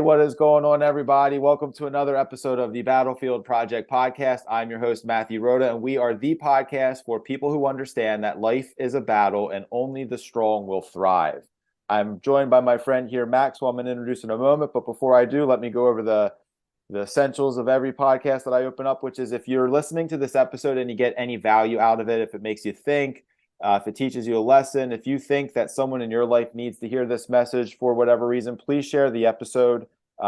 what is going on, everybody? Welcome to another episode of the Battlefield Project podcast. I'm your host, Matthew Rhoda, and we are the podcast for people who understand that life is a battle and only the strong will thrive. I'm joined by my friend here, Max, who I'm going to introduce in a moment. But before I do, let me go over the essentials of every podcast that I open up, which is if you're listening to this episode and you get any value out of it, if it makes you think, if it teaches you a lesson, if you think that someone in your life needs to hear this message for whatever reason, please share the episode.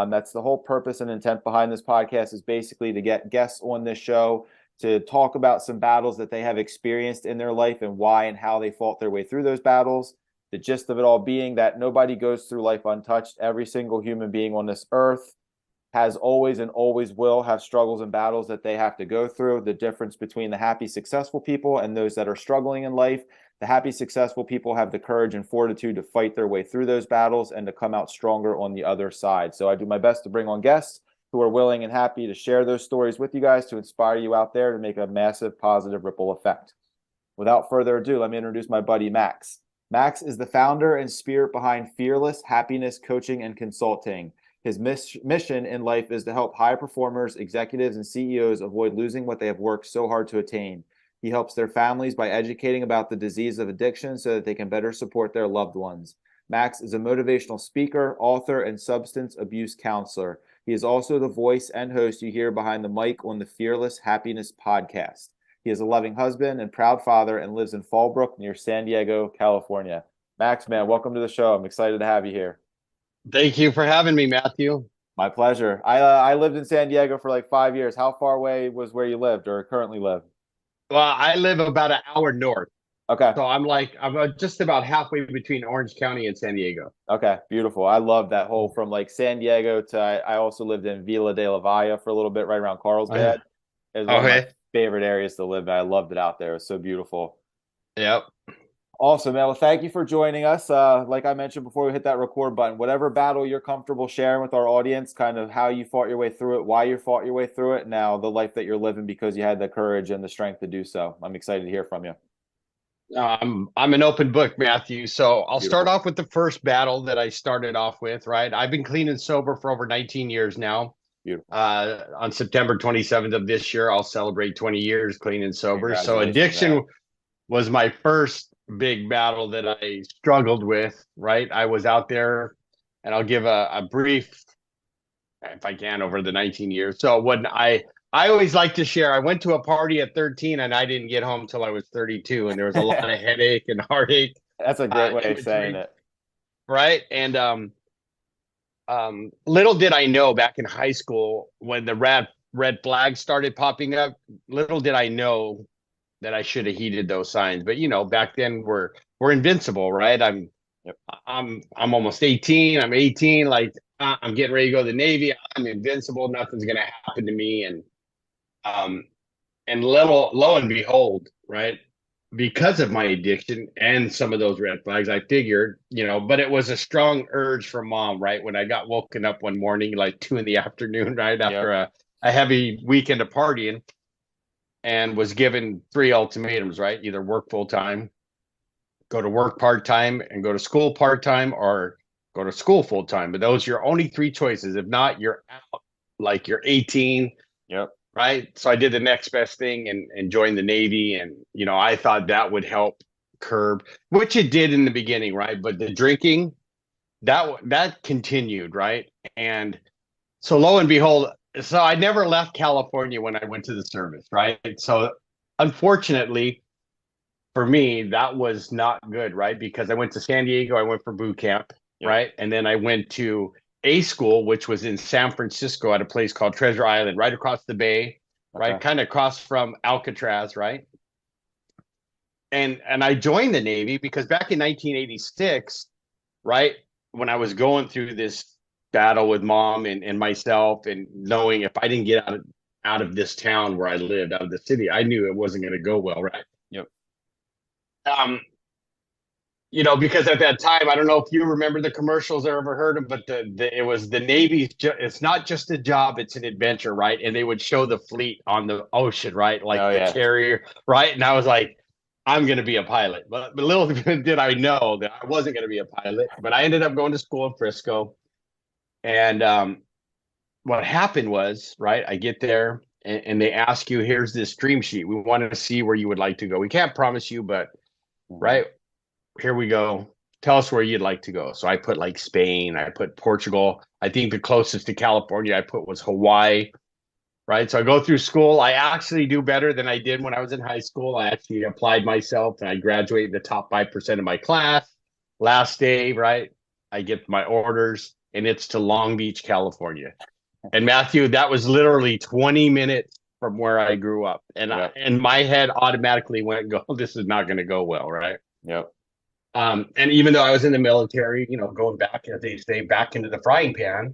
That's the whole purpose and intent behind this podcast, is basically to get guests on this show to talk about some battles that they have experienced in their life and why and how they fought their way through those battles. The gist of it all being that nobody goes through life untouched. Every single human being on this earth has always and always will have struggles and battles that they have to go through. The difference between the happy, successful people and those that are struggling in life: the happy, successful people have the courage and fortitude to fight their way through those battles and to come out stronger on the other side. So I do my best to bring on guests who are willing and happy to share those stories with you guys, to inspire you out there to make a massive positive ripple effect. Without further ado, let me introduce my buddy, Max. Max is the founder and spirit behind Fearless Happiness Coaching and Consulting. His mission in life is to help high performers, executives, and CEOs avoid losing what they have worked so hard to attain. He helps their families by educating about the disease of addiction so that they can better support their loved ones. Max is a motivational speaker, author, and substance abuse counselor. He is also the voice and host you hear behind the mic on the Fearless Happiness podcast. He is a loving husband and proud father and lives in Fallbrook near San Diego, California. Max, man, welcome to the show. I'm excited to have you here. Thank you for having me, Matthew. My pleasure. I lived in San Diego for like 5 years. How far away was where you lived or currently live? Well, I live about an hour north. Okay. So I'm just about halfway between Orange County and San Diego. Okay, beautiful. I love that whole from like San Diego to I also lived in Villa de la Valle for a little bit, right around Carlsbad. It's one of my favorite areas to live in. I loved it out there. It was so beautiful. Yep. Awesome, man. Well, thank you for joining us. Like I mentioned before we hit that record button, whatever battle you're comfortable sharing with our audience, kind of how you fought your way through it, why you fought your way through it, now the life that you're living because you had the courage and the strength to do so. I'm excited to hear from you. I'm an open book, Matthew. So I'll start off with the first battle that I started off with, right? I've been clean and sober for over 19 years now. Beautiful. On September 27th of this year, I'll celebrate 20 years clean and sober. So addiction was my first big battle that I struggled with, right? I was out there, and I'll give a brief, if I can, over the 19 years. So when I always like to share, I went to a party at 13 and I didn't get home till I was 32, and there was a lot of headache and heartache. That's a great way of saying it. Right. And little did I know back in high school when the red flags started popping up, little did I know that I should have heeded those signs. But back then we're invincible, right? I'm almost 18. I'm 18. Like I'm getting ready to go to the Navy. I'm invincible. Nothing's gonna happen to me. And lo and behold, right? Because of my addiction and some of those red flags, I figured, but it was a strong urge from mom, right? When I got woken up one morning, like 2 p.m, right after a heavy weekend of partying, and was given 3 ultimatums, right? Either work full time, go to work part time, and go to school part time, or go to school full time. But those are your only 3 choices. If not, you're out. Like you're 18. Yep. Right. So I did the next best thing and joined the Navy. And, I thought that would help curb, which it did in the beginning. Right. But the drinking, that continued. Right. And so lo and behold, so I never left California when I went to the service. Right. So unfortunately for me, that was not good. Right. Because I went to San Diego. I went for boot camp. Yep. Right. And then I went to a school, which was in San Francisco at a place called Treasure Island, right across the bay, right? Kind of across from Alcatraz, right? And I joined the Navy because back in 1986, right, when I was going through this battle with mom and myself, and knowing if I didn't get out of this town where I lived, out of the city, I knew it wasn't going to go well, right? Yep. Because at that time, I don't know if you remember the commercials or ever heard them, but it was the Navy. It's not just a job; it's an adventure, right? And they would show the fleet on the ocean, right? Like the carrier, right? And I was like, I'm going to be a pilot. But little did I know that I wasn't going to be a pilot. But I ended up going to school in Frisco. And what happened was, right, I get there and they ask you, here's this dream sheet. We want to see where you would like to go. We can't promise you, but Mhm. right, here we go. Tell us where you'd like to go. So I put like Spain, I put Portugal. I think the closest to California I put was Hawaii, right? So I go through school. I actually do better than I did when I was in high school. I actually applied myself and I graduated the top 5% of my class. Last day, right? I get my orders and it's to Long Beach, California. And Matthew, that was literally 20 minutes from where I grew up. Yep. And my head automatically went, go, this is not going to go well, right? Yep. And even though I was in the military, going back, as they say, back into the frying pan,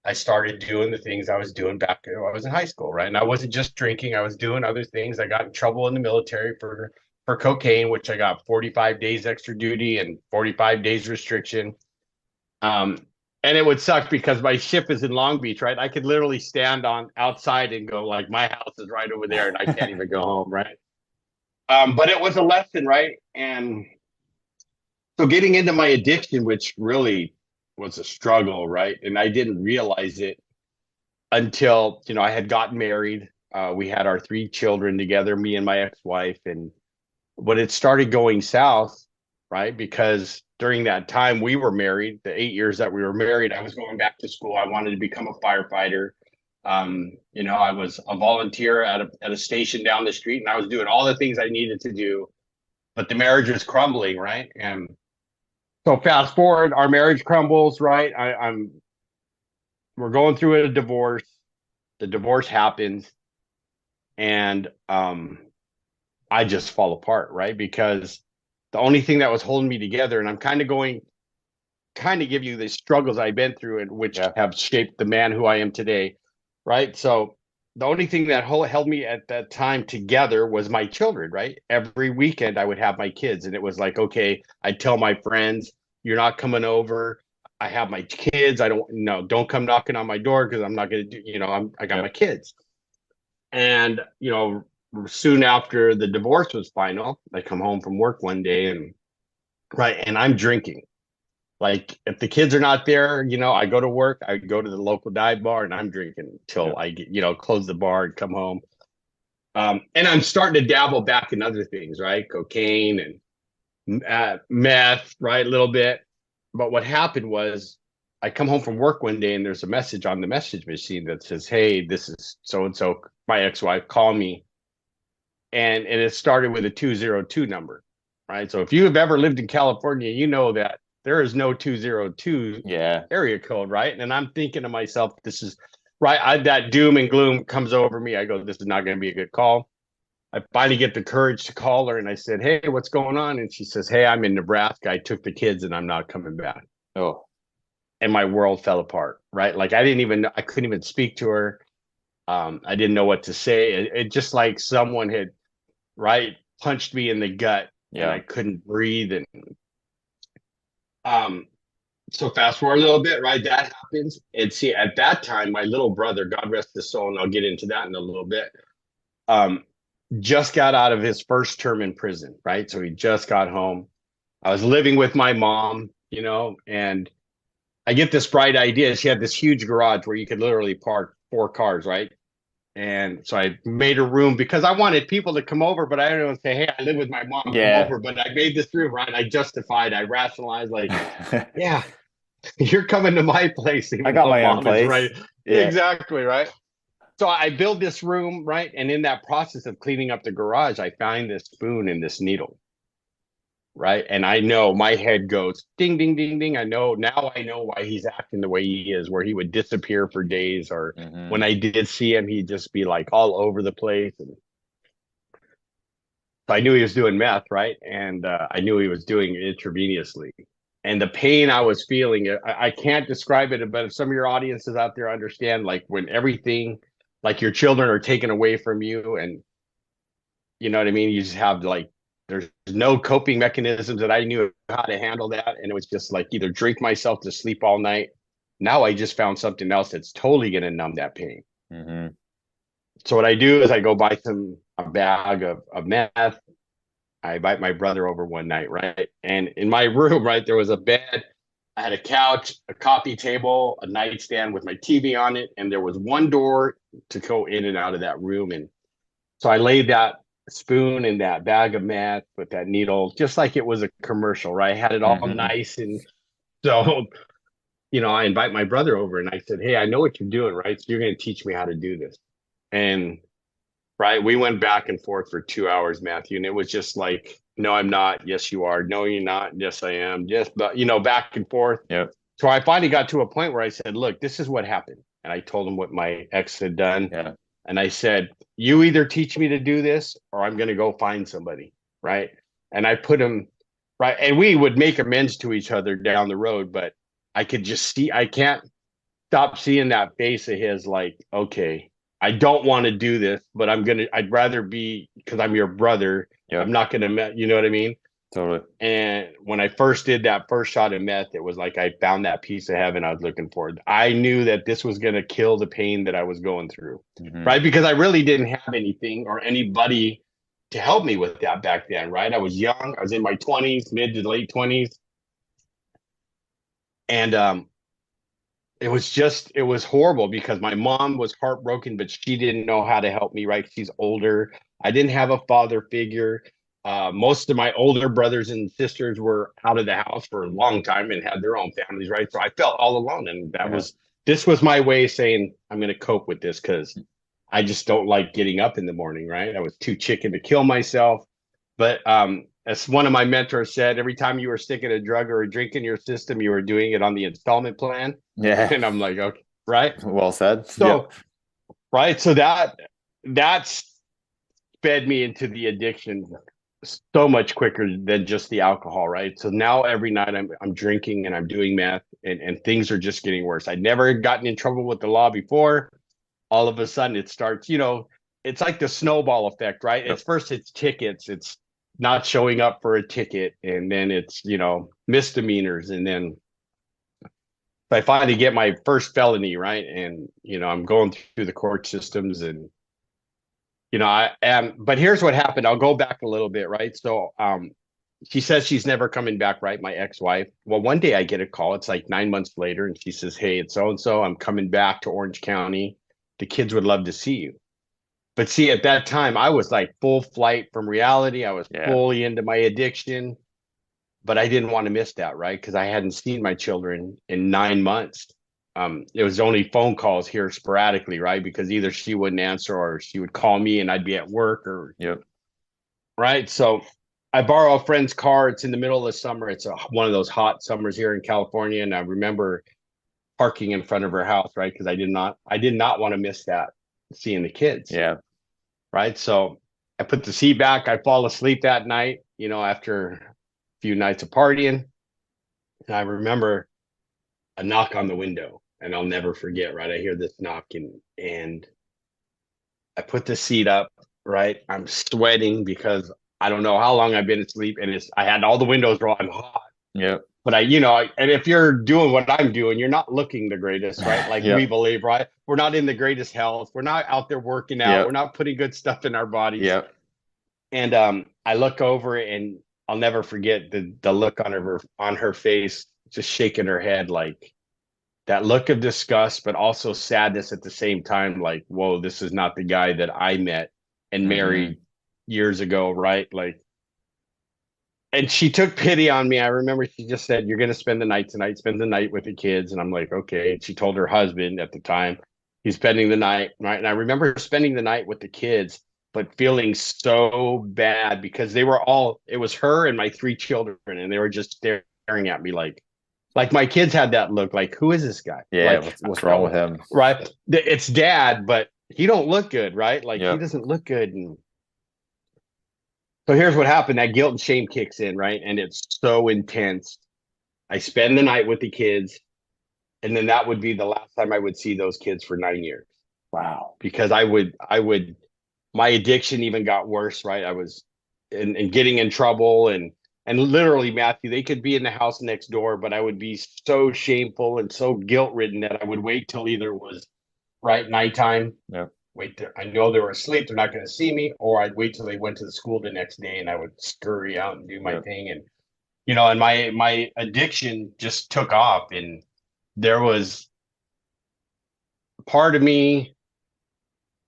I started doing the things I was doing back when I was in high school, right? And I wasn't just drinking; I was doing other things. I got in trouble in the military for cocaine, which I got 45 days extra duty and 45 days restriction. Um, and it would suck because my ship is in Long Beach, right? I could literally stand on outside and go like, my house is right over there, and I can't even go home, right? But it was a lesson, right? And so getting into my addiction, which really was a struggle, right? And I didn't realize it until, I had gotten married. We had our 3 children together, me and my ex-wife. And when it started going south, right? Because during that time we were married, the 8 years that we were married, I was going back to school. I wanted to become a firefighter. I was a volunteer at a station down the street, and I was doing all the things I needed to do, but the marriage was crumbling, right? And so fast forward, our marriage crumbles, right? We're going through a divorce. The divorce happens, and I just fall apart, right? Because the only thing that was holding me together, and I'm kind of give you the struggles I've been through and which Yeah. have shaped the man who I am today, right? So the only thing that held me at that time together was my children, right? Every weekend I would have my kids, and it was like, okay, I'd tell my friends, you're not coming over. I have my kids. I don't no, don't come knocking on my door because I'm not gonna do, I got my Yep. kids. And soon after the divorce was final, I come home from work one day and right, and I'm drinking. Like if the kids are not there, I go to work, I go to the local dive bar and I'm drinking till Yep. I get, close the bar and come home. And I'm starting to dabble back in other things, right? Cocaine and meth, right? A little bit. But what happened was I come home from work one day and there's a message on the message machine that says, hey, this is so and so, my ex wife, call me. And it started with a 202 number, right? So if you have ever lived in California, you know that there is no 202 Yeah. area code, right? And I'm thinking to myself, this is right. That doom and gloom comes over me. I go, this is not going to be a good call. I finally get the courage to call her and I said, hey, what's going on? And she says, hey, I'm in Nebraska. I took the kids and I'm not coming back. Oh. And my world fell apart, right? Like I couldn't even speak to her. I didn't know what to say. It just like someone had, right, punched me in the gut and I Yeah. couldn't breathe. And um, so fast forward a little bit, right? That happens. And see, at that time, my little brother, God rest his soul, and I'll get into that in a little bit, um, just got out of his first term in prison, right? So he just got home. I was living with my mom, and I get this bright idea. She had this huge garage where you could literally park 4 cars, right? And so I made a room because I wanted people to come over, but I didn't want to say, hey, I live with my mom, come Yeah. over. But I made this room, right? I justified, I rationalized, like, yeah, you're coming to my place, I even got though my own mom is place. right. Yeah. Exactly, right? So I build this room, right? And in that process of cleaning up the garage, I find this spoon and this needle, right? And I know my head goes ding, ding, ding, ding. I know why he's acting the way he is, where he would disappear for days, or when Hmm. I did see him, he'd just be like all over the place. And so I knew he was doing meth, right? And I knew he was doing it intravenously. And the pain I was feeling, I can't describe it, but if some of your audiences out there understand, like when everything, like your children are taken away from you, and you know what I mean? You just have like, there's no coping mechanisms that I knew how to handle that. And it was just like either drink myself to sleep all night. Now I just found something else that's totally going to numb that pain. Hmm. So what I do is I go buy a bag of meth. I invite my brother over one night, right? And in my room, right, there was a bed. I had a couch, a coffee table, a nightstand with my TV on it, and there was one door to go in and out of that room. And so I laid that spoon in that bag of meth with that needle, just like it was a commercial, right? I had it all Mm-hmm. nice. And so, I invite my brother over and I said, hey, I know what you're doing, right? So you're going to teach me how to do this. And right, we went back and forth for 2 hours, Matthew, and it was just like, no, I'm not. Yes, you are. No, you're not. Yes, I am. Just, but back and forth. Yep. So I finally got to a point where I said, look, this is what happened. And I told him what my ex had done. Yeah. And I said, you either teach me to do this or I'm going to go find somebody. Right. And I put him right. And we would make amends to each other down the road, but I could just see, I can't stop seeing that face of his like, okay, I don't want to do this, but I'd rather be, because I'm your brother. Yep. I'm not going to, you know what I mean? Totally. And when I first did that first shot of meth, it was like I found that piece of heaven I was looking for. I knew that this was going to kill the pain that I was going through, right? Because I really didn't have anything or anybody to help me with that back then, right? I was young. I was in my 20s, mid to late 20s. And it was horrible because my mom was heartbroken, but she didn't know how to help me, right? She's older. I didn't have a father figure. Most of my older brothers and sisters were out of the house for a long time and had their own families, right? So I felt all alone. And this was my way of saying, I'm going to cope with this because I just don't like getting up in the morning, right? I was too chicken to kill myself. But as one of my mentors said, every time you were sticking a drug or a drink in your system, you were doing it on the installment plan. Yeah. And I'm like, okay, right. Well said. So, right. So that's fed me into the addiction so much quicker than just the alcohol, right? So now every night I'm drinking and I'm doing meth and things are just getting worse. I'd never gotten in trouble with the law before. All of a sudden it starts, it's like the snowball effect, right? At first it's tickets, it's not showing up for a ticket, and then it's, misdemeanors, and then I finally get my first felony, right? And I'm going through the court systems, and I am. But here's what happened. I'll go back a little bit, right? So, she says she's never coming back, right? My ex-wife. Well, one day I get a call. It's like 9 months later, and she says, "Hey, it's so and so. I'm coming back to Orange County. The kids would love to see you." But see, at that time, I was like full flight from reality. I was fully into my addiction, but I didn't want to miss that, right? Because I hadn't seen my children in 9 months. It was only phone calls here sporadically, right? Because either she wouldn't answer or she would call me and I'd be at work or, right? So I borrow a friend's car. It's in the middle of the summer. It's one of those hot summers here in California. And I remember parking in front of her house, right? Because I did not want to miss that, seeing the kids. Yeah. Right. So I put the seat back. I fall asleep that night, after a few nights of partying. And I remember a knock on the window, and I'll never forget, right? I hear this knock, and I put the seat up, right? I'm sweating because I don't know how long I've been asleep, and I had all the windows rolled. I'm hot. Yeah. But and if you're doing what I'm doing, you're not looking the greatest, right? Like we believe, right? We're not in the greatest health. We're not out there working out. We're not putting good stuff in our bodies. Yeah. And I look over, and I'll never forget the look on her face, just shaking her head, like that look of disgust, but also sadness at the same time. Like, whoa, this is not the guy that I met and married years ago, right? Like, and she took pity on me. I remember she just said, "You're going to spend the night tonight, spend the night with the kids." And I'm like, okay. And she told her husband at the time, he's spending the night, right? And I remember spending the night with the kids, but feeling so bad because it was her and my 3 children, and they were just staring at me like my kids had that look, like, who is this guy? Yeah. Like, What's wrong with him? Right. It's dad, but he don't look good, right? Like he doesn't look good. And so here's what happened. That guilt and shame kicks in, right? And it's so intense. I spend the night with the kids, and then that would be the last time I would see those kids for 9 years. Wow. Because my addiction even got worse, right? I was and getting in trouble and literally, Matthew, they could be in the house next door, but I would be so shameful and so guilt-ridden that I would wait till either it was nighttime. Yeah. Wait there. I know they were asleep. They're not going to see me. Or I'd wait till they went to the school the next day, and I would scurry out and do my thing. And and my addiction just took off, and there was part of me,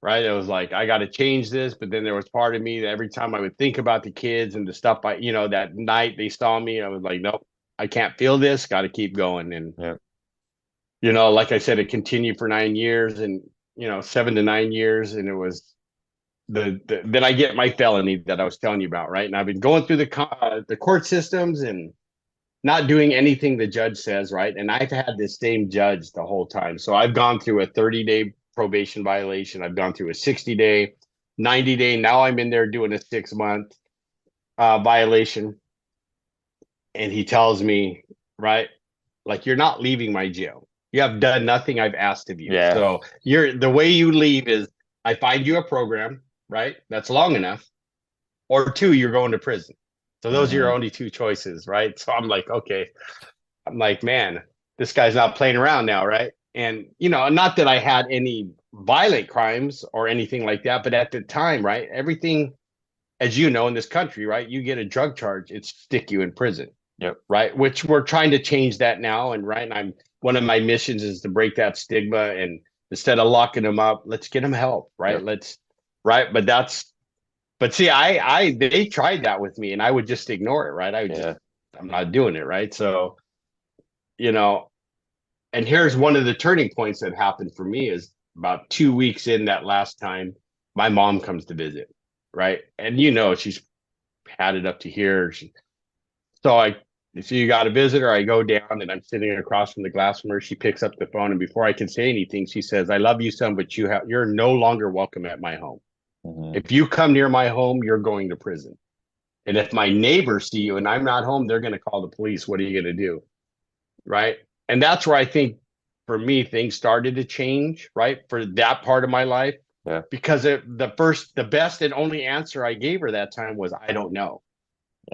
right? It was like, I got to change this. But then there was part of me that every time I would think about the kids and the stuff that night they saw me, I was like, nope, I can't feel this. Got to keep going. And, Yeah. like I said, it continued for 9 years and, 7 to 9 years. And it was then I get my felony that I was telling you about. Right. And I've been going through the court systems and not doing anything the judge says. Right. And I've had this same judge the whole time. So I've gone through a 30-day probation violation. I've gone through a 60-day, 90-day. Now I'm in there doing a 6-month violation. And he tells me, right, like, you're not leaving my jail. You have done nothing I've asked of you. Yeah. So the way you leave is I find you a program, right? That's long enough. Or 2, you're going to prison. So those are your only 2 choices, right? So I'm like, okay. I'm like, man, this guy's not playing around now, right? And, not that I had any violent crimes or anything like that, but at the time, right, everything, as you know, in this country, right, you get a drug charge, it's stick you in prison. Yep. Right. Which we're trying to change that now. And one of my missions is to break that stigma. And instead of locking them up, let's get them help. Right. Yep. Right. But see, they tried that with me and I would just ignore it. Right. I'm not doing it. Right. So, and here's one of the turning points that happened for me is about 2 weeks in that last time, my mom comes to visit. Right. And, she's had it up to here. So you got a visitor, I go down and I'm sitting across from the glass from her. She picks up the phone and before I can say anything, she says, I love you, son, but you're no longer welcome at my home. If you come near my home, you're going to prison. And if my neighbors see you and I'm not home, they're going to call the police. What are you going to do? Right. And that's where I think for me, things started to change, right? For that part of my life. Yeah. Because the best and only answer I gave her that time was, I don't know.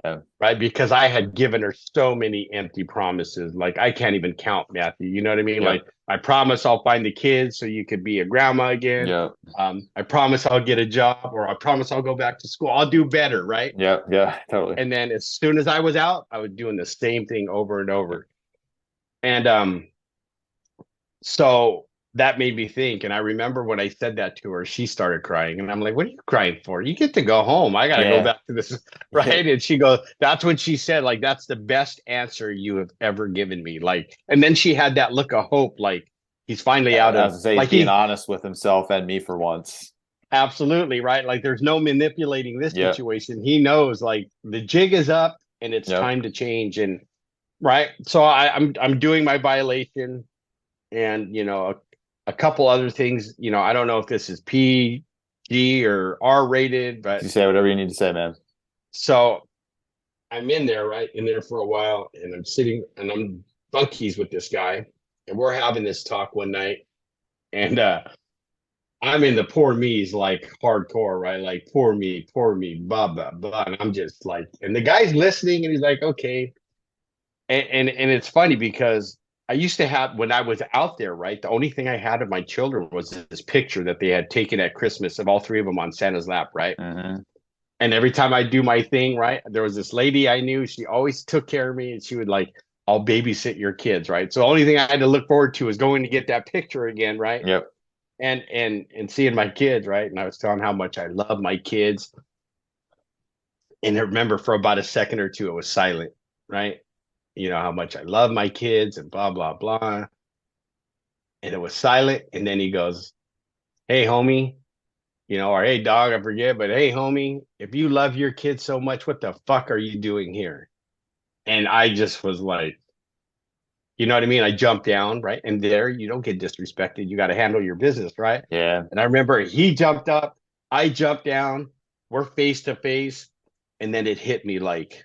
Yeah. Right. Because I had given her so many empty promises. Like, I can't even count, Matthew. You know what I mean? Yeah. Like, I promise I'll find the kids so you could be a grandma again. Yeah. I promise I'll get a job, or I promise I'll go back to school. I'll do better. Right. Yeah. Yeah. Totally. And then as soon as I was out, I was doing the same thing over and over. And so that made me think. And I remember when I said that to her, she started crying. And I'm like, what are you crying for? You get to go home. I got to go back to this. Right. And she goes, that's when she said, like, that's the best answer you have ever given me. Like, and then she had that look of hope, like he's finally out of, like, being honest with himself and me for once. Absolutely. Right. Like, there's no manipulating this situation. He knows, like, the jig is up and it's time to change. And right. So I'm doing my violation and, a couple other things, I don't know if this is PG or R rated, but you say whatever you need to say, man. So I'm in there for a while and I'm sitting and I'm bunkies with this guy and we're having this talk one night and I'm in the poor me's like hardcore, right? Like, poor me, blah, blah, blah. And I'm just like, and the guy's listening and he's like, okay. And it's funny because I used to have, when I was out there, right, the only thing I had of my children was this picture that they had taken at Christmas of all 3 of them on Santa's lap, right? Mm-hmm. And every time I do my thing, right, there was this lady I knew, she always took care of me and she would like, I'll babysit your kids, right? So the only thing I had to look forward to is going to get that picture again, right? Yep. And seeing my kids, right? And I was telling how much I love my kids. And I remember for about a second or two, it was silent, right? How much I love my kids and blah, blah, blah. And it was silent. And then he goes, hey, homie, or hey, dog, I forget. But hey, homie, if you love your kids so much, what the fuck are you doing here? And I just was like, you know what I mean? I jumped down, right? And there, you don't get disrespected. You got to handle your business, right? Yeah. And I remember he jumped up, I jumped down, we're face to face. And then it hit me like,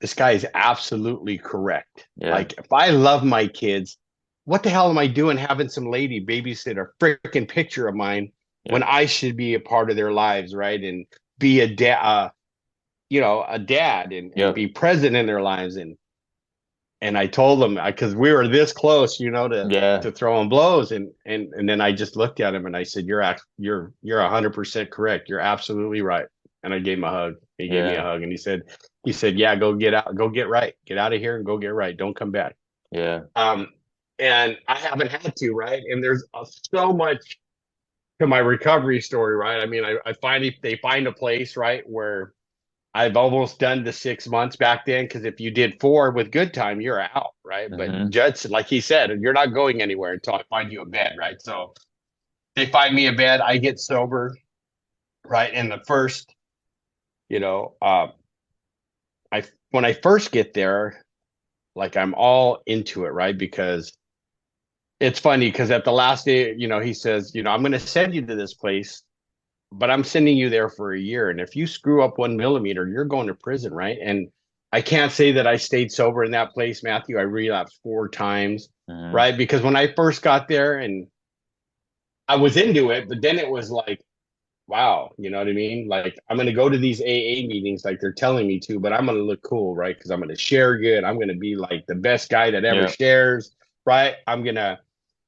this guy is absolutely correct. Yeah. Like, if I love my kids, what the hell am I doing having some lady babysit a freaking picture of mine when I should be a part of their lives, right? And be a dad, a dad and be present in their lives. And I told them, because we were this close, to throwing blows. And then I just looked at him and I said, you're 100% correct. You're absolutely right. And I gave him a hug. He gave me a hug and he said, He said, yeah, go get out, go get right, get out of here and go get right. Don't come back. Yeah. Um, and I haven't had to, right? And there's so much to my recovery story, right? I mean, I finally they find a place, right, where I've almost done the 6 months back then. Because if you did 4 with good time, you're out, right? But Hmm. Judson, like he said, you're not going anywhere until I find you a bed, right? So they find me a bed, I get sober, right? And the first, you know, I when I first get there, like I'm all into it, right? Because it's funny because at the last day, he says, I'm going to send you to this place, but I'm sending you there for a year. And if you screw up 1 millimeter, you're going to prison, right? And I can't say that I stayed sober in that place, Matthew. I relapsed 4 times, Hmm. right? Because when I first got there and I was into it, but then it was like, wow, you know what I mean? Like I'm going to go to these AA meetings like they're telling me to, but I'm going to look cool, right? Because I'm going to share good. I'm going to be like the best guy that ever Yeah. shares, right? I'm going to,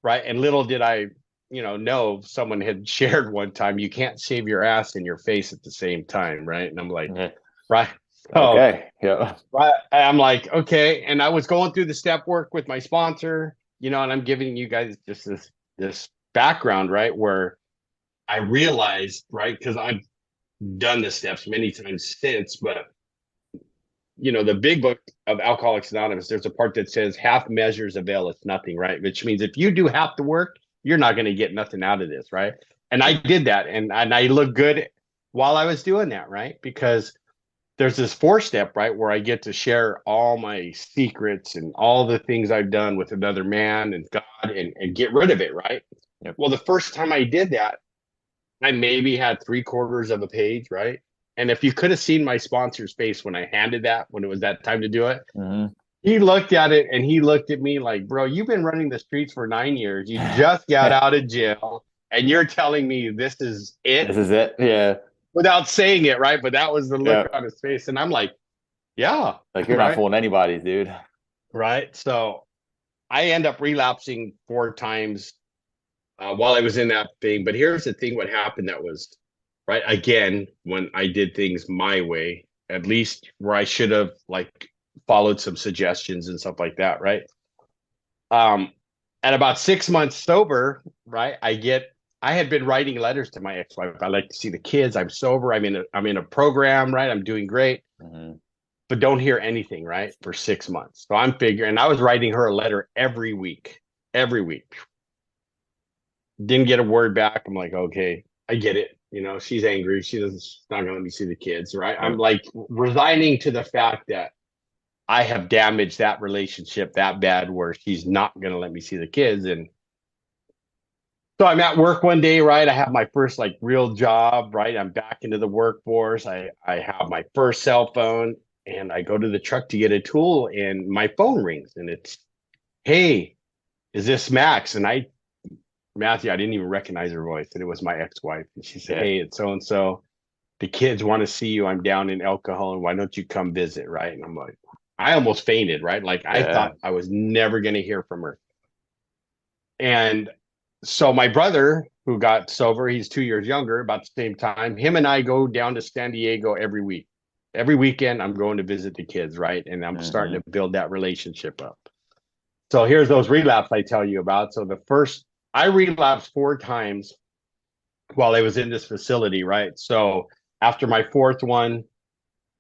right? And little did I, know someone had shared one time, you can't shave your ass and your face at the same time, right? And I'm like, Yeah. right. So, Okay. Yeah. right. I'm like, okay. And I was going through the step work with my sponsor, and I'm giving you guys just this background, right? Where I realized, right, because I've done the steps many times since, but the big book of Alcoholics Anonymous, there's a part that says half measures availeth nothing, right? Which means if you do half the work, you're not going to get nothing out of this, right? And I did that, and I looked good while I was doing that, right? Because there's this 4 step, right, where I get to share all my secrets and all the things I've done with another man and God, and get rid of it, right? Yep. Well, the first time I did that, I maybe had 3/4 of a page, right? And if you could have seen my sponsor's face when I handed that, when it was that time to do it, Hmm. he looked at it and he looked at me like, bro, you've been running the streets for 9 years. You just got out of jail and you're telling me this is it This is it. Yeah. without saying it, right? But that was the look Yeah. on his face. And I'm like, yeah, Like you're not right. fooling anybody, dude. Right. So I end up relapsing 4 times while I was in that thing. But here's the thing: what happened that was right again when I did things my way, at least where I should have like followed some suggestions and stuff like that, right? Um, at about 6 months sober, right? I had been writing letters to my ex-wife. I like to see the kids. I'm sober. I'm in a program, right? I'm doing great, Hmm. but don't hear anything, right? For 6 months. So I'm figuring I was writing her a letter every week, every week. Didn't get a word back. I'm like, okay, I get it. She's angry. She's not going to let me see the kids, right? I'm Yep. like resigning to the fact that I have damaged that relationship that bad where she's not going to let me see the kids. And so I'm at work one day, right? I have my first like real job, right? I'm back into the workforce. I have my first cell phone and I go to the truck to get a tool and my phone rings and it's, hey, is this Max? And Matthew, I didn't even recognize her voice, and it was my ex-wife. And she said, Yeah. "Hey, it's so and so. The kids want to see you. I'm down in El Cajon. Why don't you come visit?" Right? And I'm like, I almost fainted. Right? Like I Yeah. thought I was never going to hear from her. And so my brother, who got sober, he's 2 years younger, about the same time. Him and I go down to San Diego every week. Every weekend, I'm going to visit the kids. Right? And I'm starting Hmm. to build that relationship up. So here's those relapse I tell you about. So I relapsed 4 times while I was in this facility, right? So after my fourth one,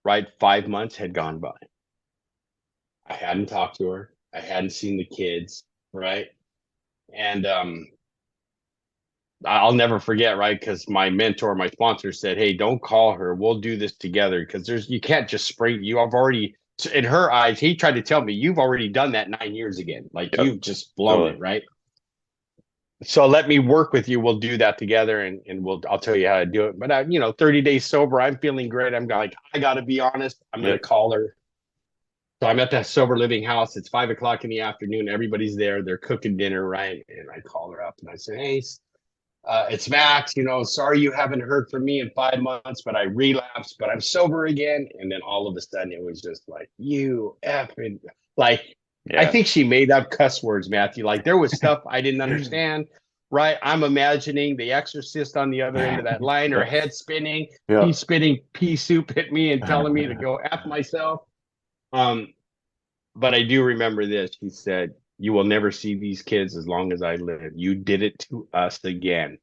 right, 5 months had gone by. I hadn't talked to her. I hadn't seen the kids, right? And I'll never forget, right? Because my mentor, my sponsor said, "Hey, don't call her. We'll do this together." Because you can't just spring. You have already, in her eyes, he tried to tell me, you've already done that 9 years again. Like Yep. you've just blown it, Totally. right? So let me work with you. We'll do that together and I'll tell you how to do it. But 30 days sober, I'm feeling great. I'm like, I gotta be honest. I'm gonna Yep. call her. So I'm at that sober living house. It's 5 o'clock in the afternoon. Everybody's there. They're cooking dinner, right? And I call her up and I say, "Hey, it's Max. Sorry you haven't heard from me in 5 months, but I relapsed, but I'm sober again." And then all of a sudden it was just like, you effing like I Yeah. think she made up cuss words, Matthew. Like there was stuff I didn't understand. right? I'm imagining the exorcist on the other end of that line, her head spinning, Yeah. he's spitting pea soup at me and telling me to go F myself. Um, but I do remember this. He said, "You will never see these kids as long as I live. You did it to us again."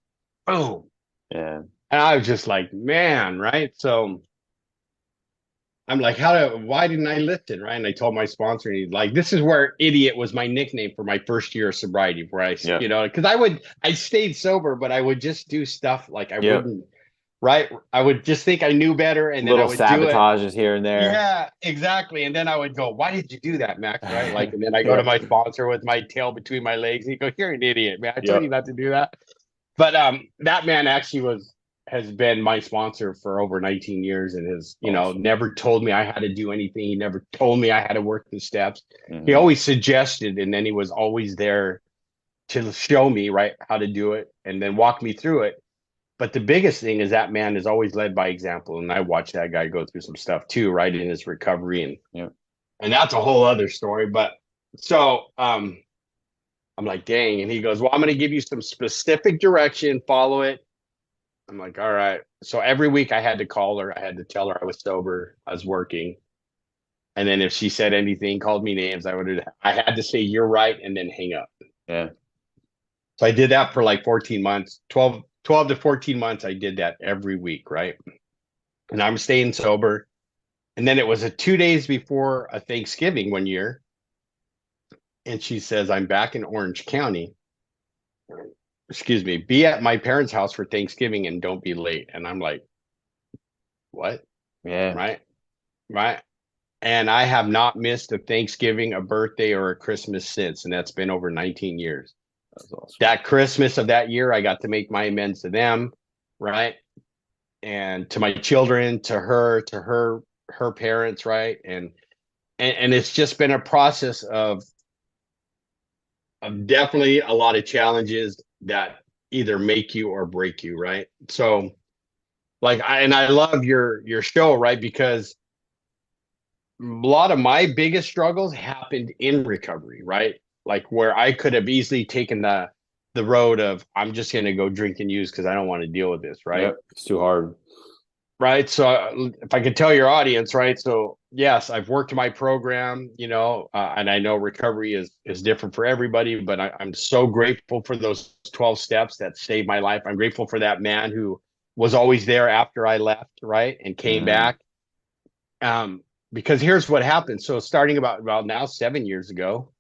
Boom. Yeah. And I was just like, man, right? So I'm like, why didn't I listen? Right. And I told my sponsor, and he's like, this is where idiot was my nickname for my first year of sobriety, where Yeah. because I stayed sober, but I would just do stuff like I Yeah. wouldn't, right? I would just think I knew better, and then I Little would do it. sabotages here and there. Yeah, exactly. And then I would go, why did you do that, Max? Right. Like, and then I go to Yeah. my sponsor with my tail between my legs. And he goes, you're an idiot, man. I told Yeah. you not to do that. But that man actually has been my sponsor for over 19 years and has, Awesome. never told me I had to do anything. He never told me I had to work the steps. He Hmm. always suggested, and then he was always there to show me, right, how to do it and then walk me through it. But the biggest thing is that man is always led by example. And I watched that guy go through some stuff too, right, in his recovery. Yeah. And that's a whole other story. But so I'm like, dang. And he goes, well, I'm going to give you some specific direction, follow it. I'm like, all right. So every week I had to call her. I had to tell her I was sober. I was working. And then if she said anything, called me names, I had to say, you're right. And then hang up. Yeah. So I did that for like 14 months, 12 to 14 months. I did that every week. Right. And I'm staying sober. And then it was 2 days before a Thanksgiving one year. And she says, I'm back in Orange County. Excuse me, be at my parents' house for Thanksgiving and don't be late. And I'm like, what? Yeah. Right. Right. And I have not missed a Thanksgiving, a birthday, or a Christmas since. And that's been over 19 years. That's awesome. That Christmas of that year, I got to make my amends to them. Right. And to my children, her parents. Right. And it's just been a process of definitely a lot of challenges that either make you or break you. Right. So, like, I love your show, right? Because a lot of my biggest struggles happened in recovery, right? Like where I could have easily taken the road of I'm just going to go drink and use because I don't want to deal with this, right? Yep. It's too hard. Right. So if I could tell your audience, right? So yes, I've worked my program, and I know recovery is different for everybody, but I'm so grateful for those 12 steps that saved my life. I'm grateful for that man who was always there after I left, right, and came Hmm. back. Because here's what happened. So starting about now 7 years ago,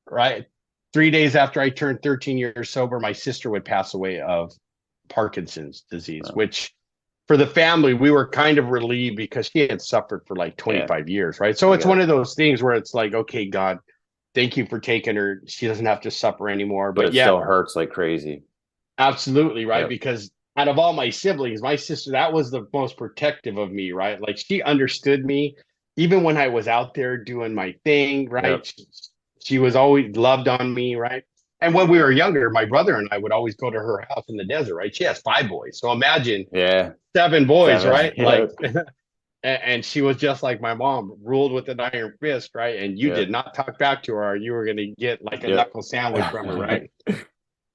right, 3 days after I turned 13 years sober, my sister would pass away of Parkinson's disease, Oh. which for the family, we were kind of relieved because she had suffered for like Yeah. 25 years, right? So I it's get one it. of those things where it's like, okay, God, thank you for taking her. She doesn't have to suffer anymore. But But it yet, still hurts like crazy. absolutely, right? Yep. Because out of all my siblings, my sister, that was the most protective of me, right? Like she understood me even when I was out there doing my thing, right? Yep. She was always loved on me, right? And when we were younger, my brother and I would always go to her house in the desert, right? She has 5 boys. So imagine Yeah. 7 boys, 7. right? Yeah. Like, and she was just like my mom, ruled with an iron fist, right? And you Yeah. did not talk back to her, or you were going to get like a Yep. knuckle sandwich from her, right?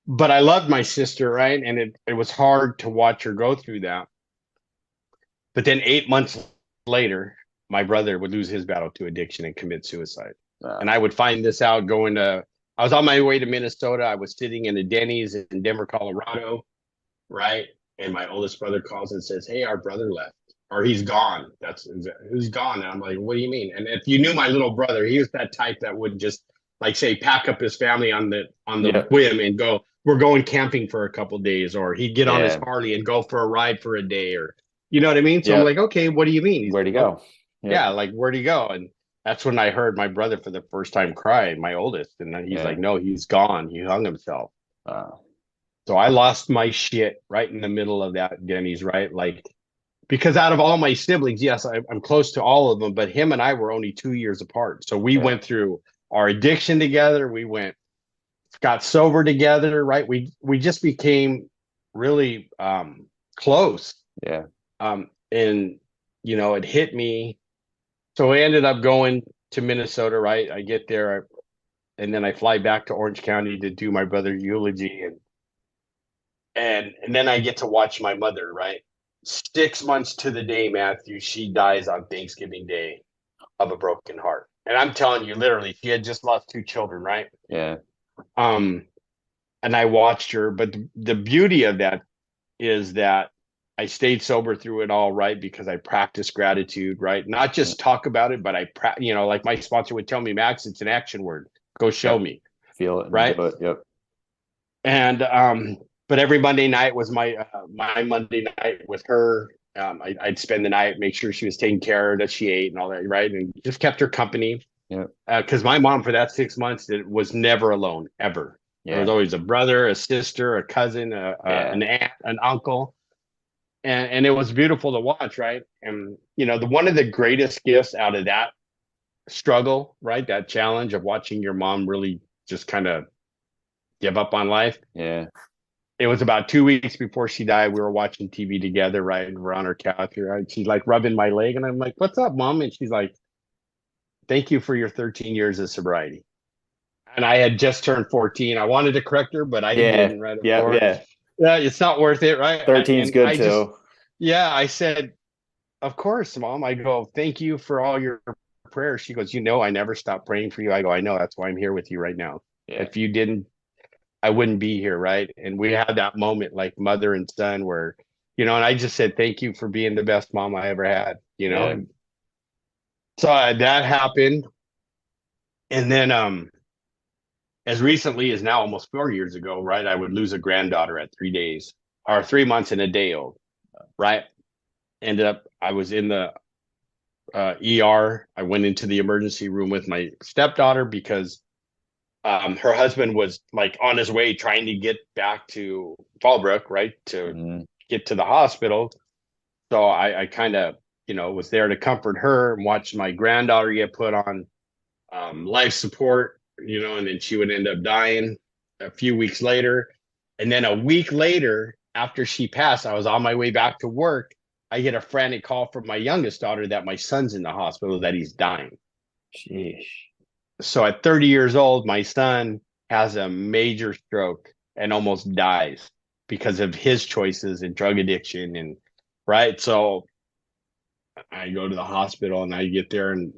But I loved my sister, right? And it was hard to watch her go through that. But then 8 months later, my brother would lose his battle to addiction and commit suicide. And I would find this out I was on my way to Minnesota. I was sitting in a Denny's in Denver, Colorado, right? And my oldest brother calls and says, hey, our brother left or he's gone. Who's gone. And I'm like, what do you mean? And if you knew my little brother, he was that type that would just like say, pack up his family on the Yep. whim and go, we're going camping for a couple of days, or he'd get on his Yeah. Harley and go for a ride for a day, or you know what I mean? So I'm Yep. like, okay, what do you mean? He's Where'd he like, oh, go? Yep. yeah, like where'd he go? And that's when I heard my brother for the first time cry, my oldest. And then he's Yeah. like, no, he's gone. He hung himself. Uh, So I lost my shit right in the middle of that, Denny's, right? Like, because out of all my siblings, yes, I'm close to all of them, but him and I were only 2 years apart. So we yeah. went through our addiction together. Got sober together, right? We just became really close. Yeah. And it hit me. So I ended up going to Minnesota, right? I get there and then I fly back to Orange County to do my brother's eulogy. And then I get to watch my mother, right? 6 months to the day, Matthew, she dies on Thanksgiving Day of a broken heart. And I'm telling you, literally, she had just lost two children, right? Yeah. Um, and I watched her, but the beauty of that is that I stayed sober through it all, right? Because I practice gratitude, right? Not Yeah. just talk about it, but like my sponsor would tell me, Max, it's an action word. Go show Yep. me, Feel it and right? do it. Yep. And but every Monday night was my Monday night with her. I'd spend the night, make sure she was taken care of, that she ate and all that, right? And just kept her company. Yep. Because my mom for that 6 months was never alone ever. There was Yeah. always a brother, a sister, a cousin, Yeah. an aunt, an uncle, and it was beautiful to watch, right? And the one of the greatest gifts out of that struggle, right, that challenge of watching your mom really just kind of give up on life. Yeah. It was about 2 weeks before she died. We were watching TV together, right? And we're on her couch, right? She's like rubbing my leg, and I'm like, "What's up, mom?" And she's like, "Thank you for your 13 years of sobriety." And I had just turned 14. I wanted to correct her, but I Yeah. didn't right Yeah. before. Yeah. Yeah, it's not worth it, right? 13's And good I just, too. yeah, I said, "Of course, mom." I go, "Thank you for all your prayers." She goes, I never stopped praying for you." I go, "I know. That's why I'm here with you right now. Yeah. If you didn't, I wouldn't be here." Right. And we had that moment like mother and son where, and I just said, "Thank you for being the best mom I ever had." Yeah. And so that happened. And then, as recently as now, almost 4 years ago, right, I would lose a granddaughter at 3 days or 3 months and a day old, right? Ended up, I was in the ER. I went into the emergency room with my stepdaughter because her husband was like on his way trying to get back to Fallbrook, right, to Mhm. get to the hospital. So I kind of, was there to comfort her and watch my granddaughter get put on life support, and then she would end up dying a few weeks later. And then a week later, after she passed, I was on my way back to work. I get a frantic call from my youngest daughter that my son's in the hospital, that he's dying. Sheesh. So at 30 years old, my son has a major stroke and almost dies because of his choices and drug addiction. And right. So I go to the hospital and I get there, and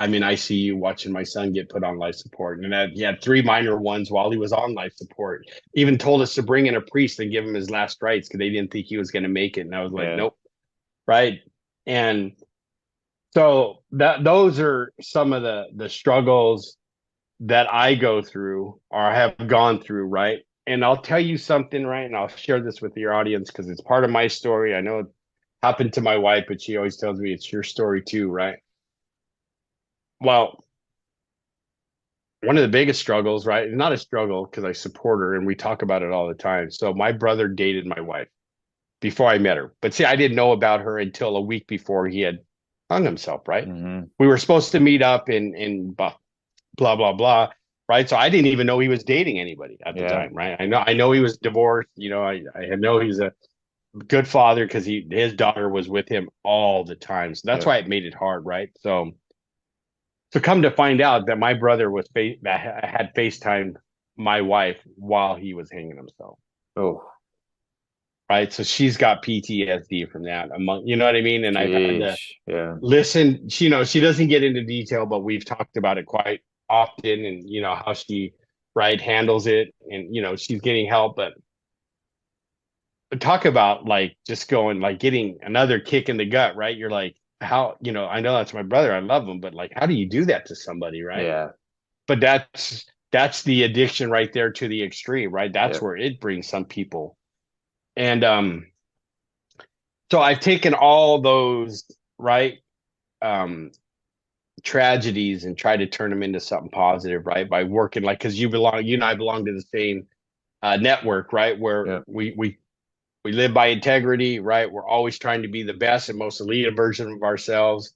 I'm in ICU watching my son get put on life support. And he had three minor ones while he was on life support. Even told us to bring in a priest and give him his last rites because they didn't think he was going to make it. And I was like, Yeah. nope. Right. And so those are some of the struggles that I go through or have gone through. Right. And I'll tell you something, right? And I'll share this with your audience because it's part of my story. I know it happened to my wife, but she always tells me it's your story too. Right. Well, one of the biggest struggles, right? Not a struggle because I support her and we talk about it all the time. So my brother dated my wife before I met her. But see, I didn't know about her until a week before he had hung himself, right? Hmm. We were supposed to meet up in blah blah blah, right? So I didn't even know he was dating anybody at the Yeah. time, right? I know he was divorced, I know he's a good father because his daughter was with him all the time. So that's Yeah. why it made it hard, right? So come to find out that my brother had FaceTimed my wife while he was hanging himself. Oh, Right. So she's got PTSD from that, among, you know what I mean? And I've had to sheesh. Yeah. listen, she doesn't get into detail, but we've talked about it quite often, and how she right handles it, and she's getting help. But talk about like just going like getting another kick in the gut, right? You're like, how, I know that's my brother, I love him, but like how do you do that to somebody, right? Yeah. But that's the addiction right there to the extreme, right? That's Yeah. where it brings some people. And so I've taken all those, right, um tragedies and tried to turn them into something positive, right, by working, like, because you and I belong to the same network, right, where Yeah. we live by integrity, right? We're always trying to be the best and most elite version of ourselves,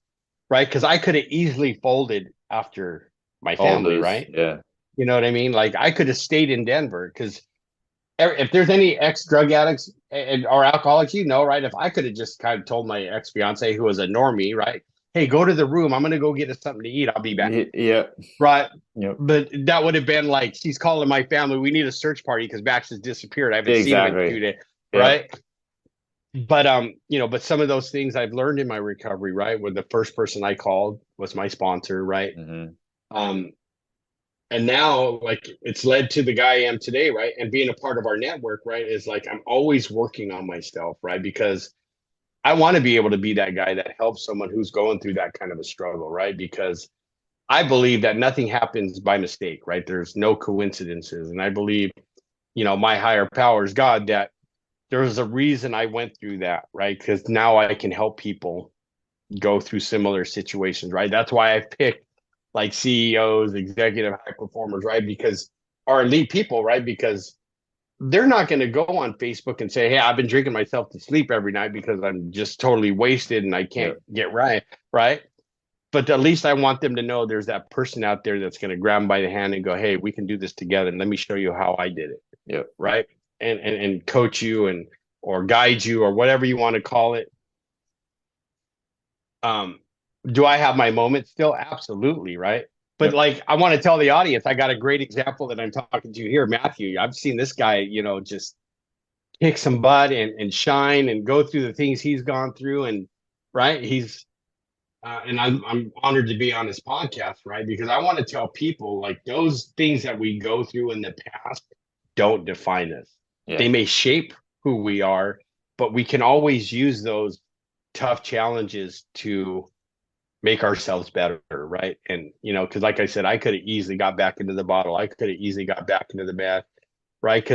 right? Because I could have easily folded after my All family, those. right? Yeah. You know what I mean? Like I could have stayed in Denver because if there's any ex drug addicts or alcoholics, right? If I could have just kind of told my ex fiance, who was a normie, right? hey, go to the room. I'm going to go get us something to eat. I'll be back. Yeah. Right. Yep. But that would have been like, she's calling my family. We need a search party because Max has disappeared. I haven't seen him in Exactly. 2 days. Yep. Right. But but some of those things I've learned in my recovery, right? Where the first person I called was my sponsor, right? Hmm. Um, and now like it's led to the guy I am today, right? And being a part of our network, right, is like I'm always working on myself, right? Because I want to be able to be that guy that helps someone who's going through that kind of a struggle, right? Because I believe that nothing happens by mistake, right? There's no coincidences. And I believe, my higher power is God, that there's a reason I went through that, right? Because now I can help people go through similar situations, right? That's why I picked like CEOs, executive high performers, right? Because our elite people, right? Because they're not going to go on Facebook and say, hey, I've been drinking myself to sleep every night because I'm just totally wasted and I can't Yep. get right, right? But at least I want them to know there's that person out there that's going to grab them by the hand and go, hey, we can do this together. And let me show you how I did it, Yep. right? And coach you and or guide you or whatever you want to call it. Um, do I have my moments still? Absolutely, right? But Yep. like I want to tell the audience, I got a great example that I'm talking to you here, Matthew. I've seen this guy, just kick some butt and shine and go through the things he's gone through. And right, he's and I'm honored to be on this podcast, right? Because I want to tell people like those things that we go through in the past don't define us. Yeah. They may shape who we are, but we can always use those tough challenges to make ourselves better, right? And because like I said, I could have easily got back into the bottle. I could have easily got back into the bath, right?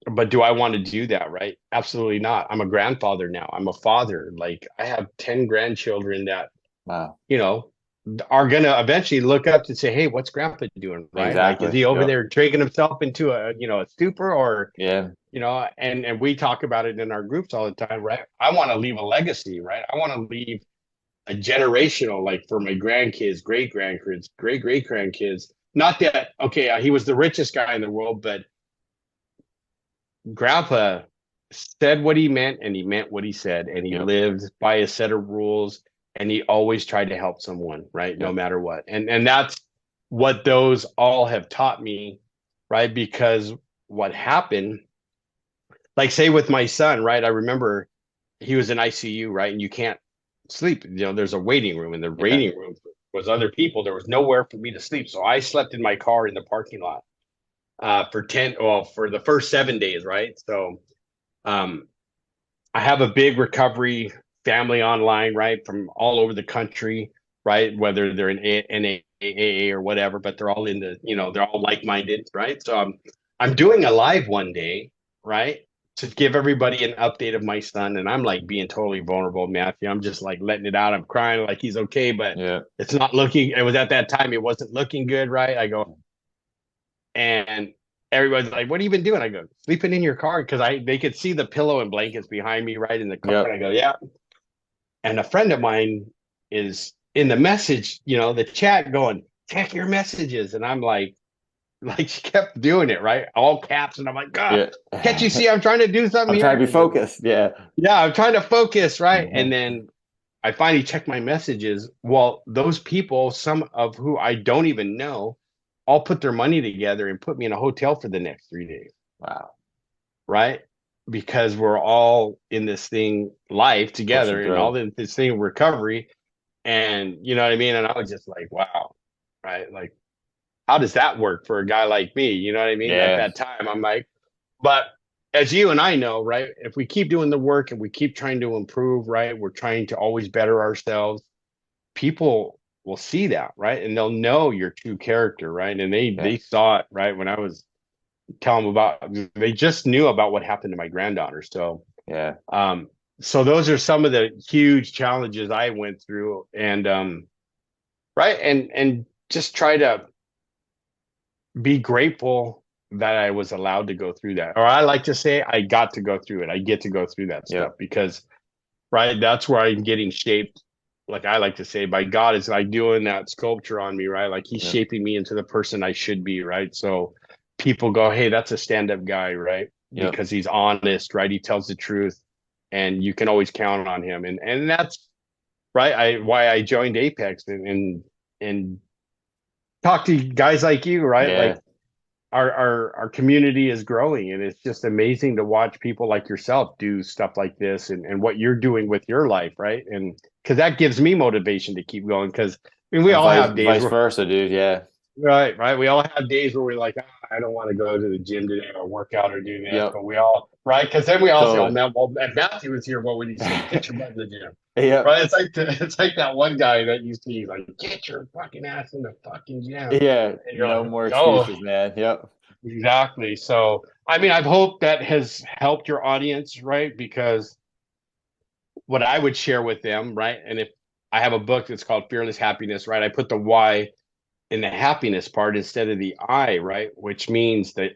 But do I want to do that, right? Absolutely not. I'm a grandfather now. I'm a father. Like I have 10 grandchildren that, Wow. you know, are gonna eventually look up and say, hey, what's grandpa doing? Right? Like, is Exactly. he over Yep. there drinking himself into a stupor or Yeah. and we talk about it in our groups all the time, right? I want to leave a legacy, right? I want to leave a generational, like for my grandkids, great grandkids, great great grandkids. Not that okay, he was the richest guy in the world, but grandpa said what he meant and he meant what he said and he Yep. lived by a set of rules and he always tried to help someone, right? No Yep. matter what. And that's what those all have taught me, right? Because what happened, like say with my son, right? I remember he was in ICU, right? And you can't sleep. There's a waiting room, and the Yeah. waiting room was other people. There was nowhere for me to sleep. So I slept in my car in the parking lot for the first 7 days, right? So um I have a big recovery family online, right, from all over the country, right? Whether they're in NAAA or whatever, but they're all they're all like-minded, right? So I'm doing a live one day, right, to give everybody an update of my son, and I'm like being totally vulnerable, Matthew. I'm just like letting it out. I'm crying like he's okay, but Yeah. it's not looking. It was at that time it wasn't looking good, right? I go, and everybody's like, "What have you been doing?" I go, "Sleeping in your car," because they could see the pillow and blankets behind me right in the car. And Yep. I go, "Yeah." And a friend of mine is in the message, the chat going, "Check your messages," and I'm like she kept doing it right, all caps, and I'm like, "God, Yeah. can't you see I'm trying to do something I'm trying here?" to be And then, focused. Yeah. yeah, I'm trying to focus, right? And Hmm. then I finally checked my messages. Well, those people, some of who I don't even know, all put their money together and put me in a hotel for the next 3 days, Wow. right? Because we're all in this thing life Pushing together and through. all this thing recovery. And you know what I mean? And I was just like, wow, right? Like, how does that work for a guy like me? You know what I mean? At Yeah. that time, I'm like, but as you and I know, right? If we keep doing the work and we keep trying to improve, right? We're trying to always better ourselves. People will see that, right? And they'll know your true character, right? And Yeah. they saw it, right? When I was telling them about, they just knew about what happened to my granddaughter. Yeah. Um, so those are some of the huge challenges I went through, and right, and just try to be grateful that I was allowed to go through that. Or I like to say I got to go through it. I get to go through that stuff Yep. because right, that's where I'm getting shaped. Like I like to say, by God is like doing that sculpture on me, right? Like he's Yep. shaping me into the person I should be, right? So people go, hey, that's a stand-up guy, right? Yep. Because he's honest, right? He tells the truth and you can always count on him. And that's right? Why I joined Apex and talk to guys like you, right? Yeah. Like our community is growing, and it's just amazing to watch people like yourself do stuff like this, and what you're doing with your life, right? And because that gives me motivation to keep going. Because I mean, we And all vice have days vice where versa, dude. Yeah. right. We all have days where we're like, I don't want to go to the gym today or work out or do this, Yep. but we all right, because then we all say, oh Totally. man, well, if Matthew was here, what would he say? Get your butt in the gym. Yep. Right? It's like that one guy that you see, like, get your fucking ass in the fucking gym. Yeah. And you're No like, more oh, excuses, man. Yep. exactly. So, I mean, I hope that has helped your audience, right? Because what I would share with them, right? And if I have a book that's called Fearless Happiness, right? I put the why in the happiness part instead of the I, right? Which means that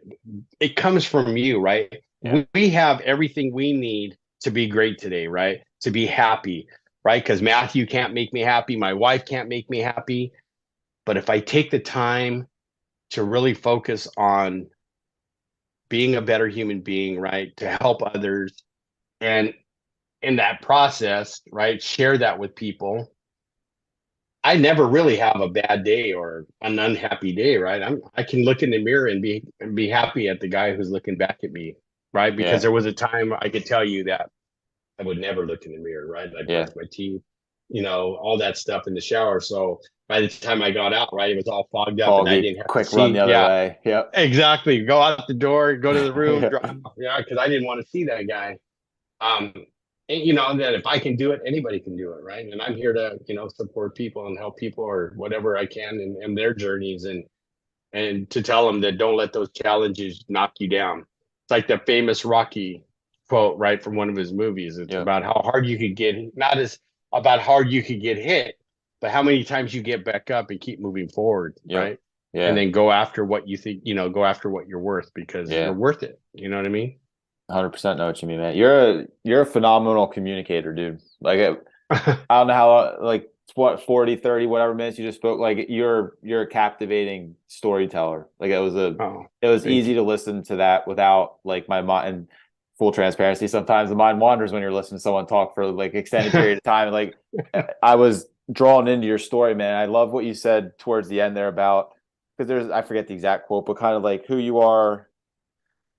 it comes from you, right? Yeah. We have everything we need to be great today, right? To be happy, right? Because Matthew can't make me happy. My wife can't make me happy. But if I take the time to really focus on being a better human being, right? To help others, and in that process, right? Share that with people. I never really have a bad day or an unhappy day, right? I can look in the mirror and be happy at the guy who's looking back at me, right? Because Yeah. there was a time I could tell you that I would never look in the mirror, right? I Yeah. brush my teeth, all that stuff in the shower. So by the time I got out, right, it was all fogged up and I Foggy. didn't have to Quick run the see. other Yeah, way. Yep. exactly. Go out the door, go to the room, Yeah. drive, yeah, because I didn't want to see that guy. Um, and, that if I can do it, anybody can do it, right? And I'm here to, support people and help people or whatever I can in their journeys, and to tell them that don't let those challenges knock you down. It's like the famous Rocky quote, right, from one of his movies. It's Yep. about how hard you could get, not as about hard you could get hit, but how many times you get back up and keep moving forward, Yep. right? And Yeah. then go after what you think, go after what you're worth because you're Yeah. worth it. You know what I mean? 100% know what you mean, man. You're a phenomenal communicator, dude. Like I don't know how like what 40, 30, whatever minutes you just spoke. Like you're a captivating storyteller. Like Oh, it was thank easy you. to listen to that without like my mind and full transparency. Sometimes the mind wanders when you're listening to someone talk for like extended period of time. Like I was drawn into your story, man. I love what you said towards the end there about because I forget the exact quote, but kind of like who you are,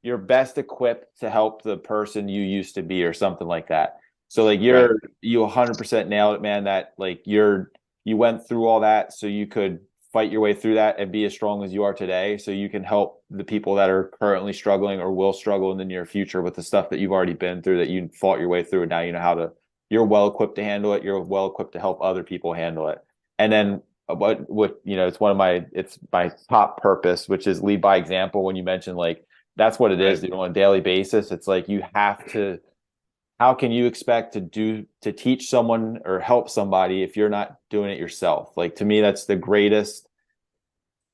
you're best equipped to help the person you used to be or something like that. So like Right. you 100% nailed it, man, that like you went through all that so you could fight your way through that and be as strong as you are today so you can help the people that are currently struggling or will struggle in the near future with the stuff that you've already been through that you fought your way through and now you know how to you're well equipped to handle it, you're well equipped to help other people handle it. And then what it's my top purpose, which is lead by example when you mentioned like that's what it is, Right. dude, on a daily basis. It's like you have to, how can you expect to teach someone or help somebody if you're not doing it yourself? Like to me, that's the greatest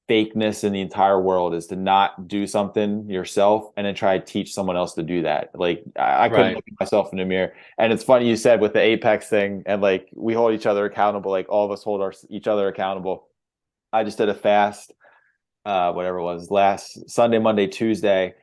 fakeness in the entire world is to not do something yourself and then try to teach someone else to do that. Like I couldn't Right. look at myself in the mirror. And it's funny you said with the Apex thing and like we hold each other accountable, like all of us hold each other accountable. I just did a fast whatever it was last Sunday, Monday, Tuesday,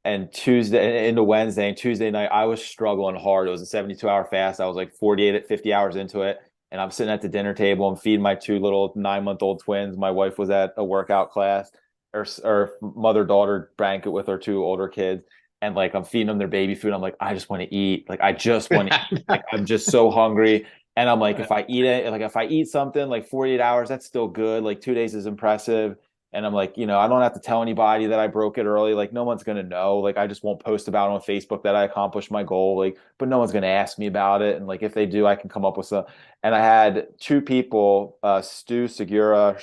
and Tuesday into Wednesday and Tuesday night, I was struggling hard. It was a 72-hour fast. I was like 48 50 hours into it. And I'm sitting at the dinner table and feeding my two little 9-month-old twins. My wife was at a workout class or mother-daughter banquet with her two older kids. And like I'm feeding them their baby food. I'm like, I just want to eat. Like I just want to eat. Like I'm just so hungry. And I'm like, if I eat it, like if I eat something like 48 hours, that's still good. Like 2 days is impressive. And I'm like, I don't have to tell anybody that I broke it early. Like, no one's going to know. Like, I just won't post about it on Facebook that I accomplished my goal. Like, but no one's going to ask me about it. And like, if they do, I can come up with some. And I had two people, Segura,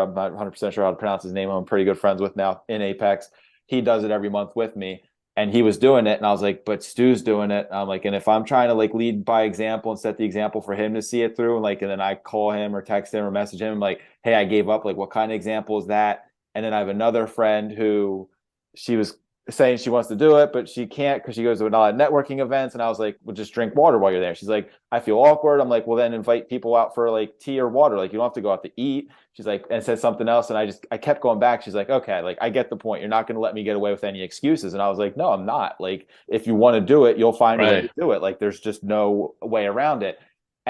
I'm not 100% sure how to pronounce his name. I'm pretty good friends with now in Apex. He does it every month with me. And he was doing it. And I was like, but Stu's doing it. I'm like, and if I'm trying to like lead by example and set the example for him to see it through, and then I call him or text him or message him, like, hey, I gave up. Like, what kind of example is that? And then I have another friend who she was saying she wants to do it, but she can't because she goes to a lot of networking events. And I was like, well, just drink water while you're there. She's like, I feel awkward. I'm like, well, then invite people out for like tea or water. Like, you don't have to go out to eat. She's like, and said something else. And I kept going back. She's like, okay, like, I get the point. You're not going to let me get away with any excuses. And I was like, no, I'm not. Like, if you want to do it, you'll find a way to Right. do it. Like, there's just no way around it.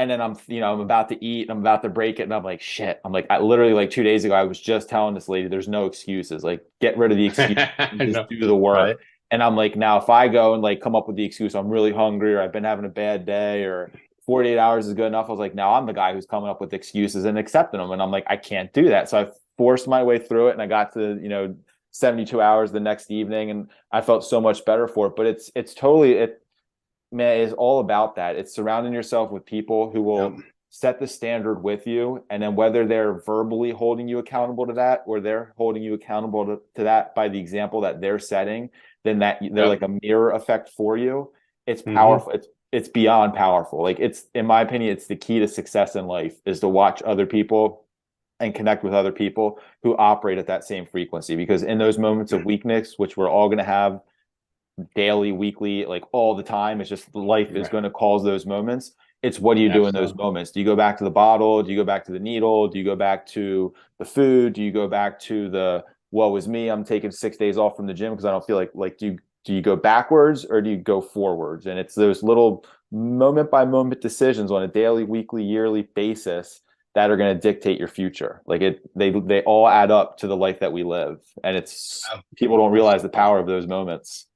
And then I'm about to eat and I'm about to break it. And I'm like, shit. I'm like, I literally like 2 days ago, I was just telling this lady, there's no excuses. Like, get rid of the excuse and I just know, do the work. right? And I'm like, now if I go and like come up with the excuse, I'm really hungry or I've been having a bad day or 48 hours is good enough. I was like, now I'm the guy who's coming up with excuses and accepting them. And I'm like, I can't do that. So I forced my way through it and I got to, 72 hours the next evening and I felt so much better for it. But it's totally it man, it is all about that. It's surrounding yourself with people who Yep. will set the standard with you. And then whether they're verbally holding you accountable to that or they're holding you accountable to that by the example that they're setting, then that they're Yep. like a mirror effect for you. It's Hmm. powerful. It's beyond powerful. Like it's, in my opinion, it's the key to success in life is to watch other people and connect with other people who operate at that same frequency. Because in those moments of weakness, which we're all going to have daily, weekly, like all the time. It's just life is Right. going to cause those moments. It's what do you do in those Absolutely. moments? Do you go back to the bottle? Do you go back to the needle? Do you go back to the food? Do you go back to the woe is me? I'm taking 6 days off from the gym because I don't feel like do you go backwards or do you go forwards? And it's those little moment by moment decisions on a daily, weekly, yearly basis that are going to dictate your future. Like they all add up to the life that we live. And it's people don't realize the power of those moments.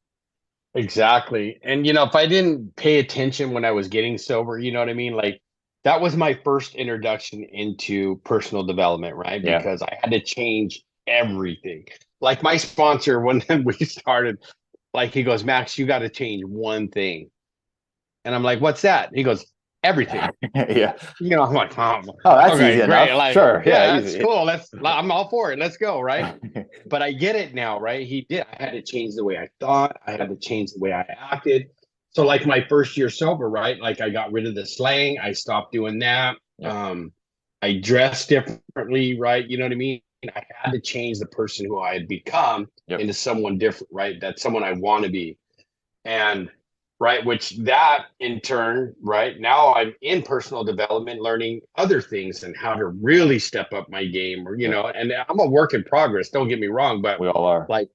Exactly. And if I didn't pay attention when I was getting sober, you know what I mean? Like that was my first introduction into personal development, right? Yeah. Because I had to change everything. Like my sponsor, when we started, like he goes, Max, you got to change one thing. And I'm like, what's that? He goes, everything. Yeah. I'm like, oh, Oh, that's easy okay, great. enough. Like, Sure. Yeah, yeah, that's easy. cool. I'm all for it. Let's go. Right. But I get it now, right? He did. I had to change the way I thought. I had to change the way I acted. So, like my first year sober, right? Like I got rid of the slang. I stopped doing that. Yep. I dressed differently, right? You know what I mean? I had to change the person who I had become Yep. into someone different, right? That's someone I want to be. And right, which that in turn, right now I'm in personal development, learning other things and how to really step up my game, or Yep. and I'm a work in progress. Don't get me wrong, but We all are. like